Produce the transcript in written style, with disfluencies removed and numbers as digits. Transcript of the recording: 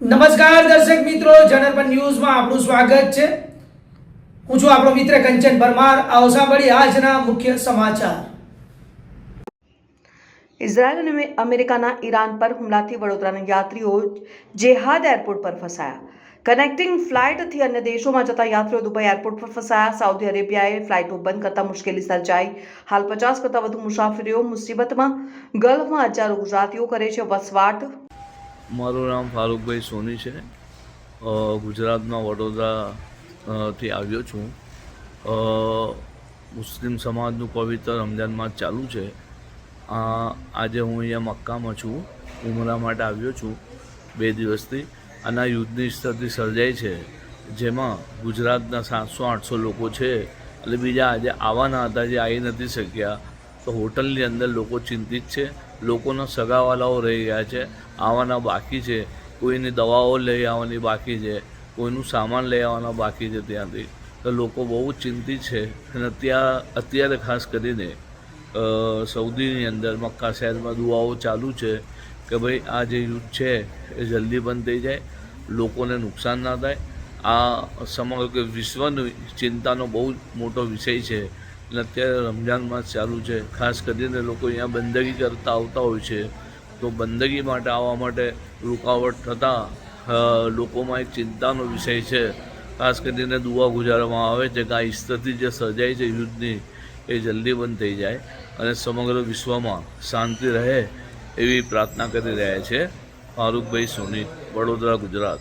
નમસ્કાર દર્શક મિત્રો, જનરપન ન્યૂઝમાં આપનું સ્વાગત છે। હું છું આપણો મિત્ર કંચન પરમાર। આવો સાંભળીએ આજના મુખ્ય સમાચાર। ઇઝરાયલ અને અમેરિકાના ઈરાન પર હુમલાથી વડોદરાના યાત્રીઓ જેહાદ એરપોર્ટ પર ફસાયા। કનેક્ટિંગ ફ્લાઇટથી અન્ય દેશોમાં જતા યાત્રીઓ દુબઈ એરપોર્ટ પર ફસાયા। સાઉદી અરેબિયાએ ફ્લાઇટો બંધ કરતા મુશ્કેલી સર્જાઈ। હાલ 50 કરતાં વધુ મુસાફરીઓ મુસીબતમાં। ગલ્ફમાં હજારો ગુજરાતીઓ કરે છે વસવાટ। મારું નામ ફારૂકભાઈ સોની છે। ગુજરાતના વડોદરા થી આવ્યો છું। મુસ્લિમ સમાજનું પવિત્ર રમજાન માસ ચાલુ છે। આજે હું અહીંયા મક્કામાં છું, ઉમરા માટે આવ્યો છું 2 દિવસથી। અને આ યુદ્ધની સ્થિતિ સર્જાઈ છે, જેમાં ગુજરાતના 700-800 લોકો છે એટલે બીજા આજે આવવાના હતા જે આવી નથી શક્યા। તો હોટલની અંદર લોકો ચિંતિત છે, લોકોના સગાવાલાઓ રહી ગયા છે, આવવાના બાકી છે, કોઈની દવાઓ લઈ આવવાની બાકી છે, કોઈનું સામાન લઈ આવવાના બાકી છે ત્યાંથી। તો લોકો બહુ ચિંતિત છે અને અત્યારે ખાસ કરીને સઉદીની અંદર મક્કા શહેરમાં દુઆઓ ચાલુ છે કે ભાઈ આ જે યુદ્ધ છે એ જલ્દી બંધ થઈ જાય, લોકોને નુકસાન ના થાય। આ સમગ્ર વિશ્વની ચિંતાનો બહુ મોટો વિષય છે અને અત્યારે રમજાન માસ ચાલુ છે। ખાસ કરીને લોકો અહીંયા બંદગી કરતા આવતા હોય છે, તો બંદગી માટે આવવા માટે રૂકાવટ થતાં લોકોમાં એક ચિંતાનો વિષય છે। ખાસ કરીને દુઆ ગુજારવામાં આવે છે કે આ સ્થિતિ જે સર્જાઈ છે યુદ્ધની એ જલ્દી બંધ થઈ જાય અને સમગ્ર વિશ્વમાં શાંતિ રહે એવી પ્રાર્થના કરી રહ્યા છે। ફારૂકભાઈ સોની, વડોદરા, ગુજરાત।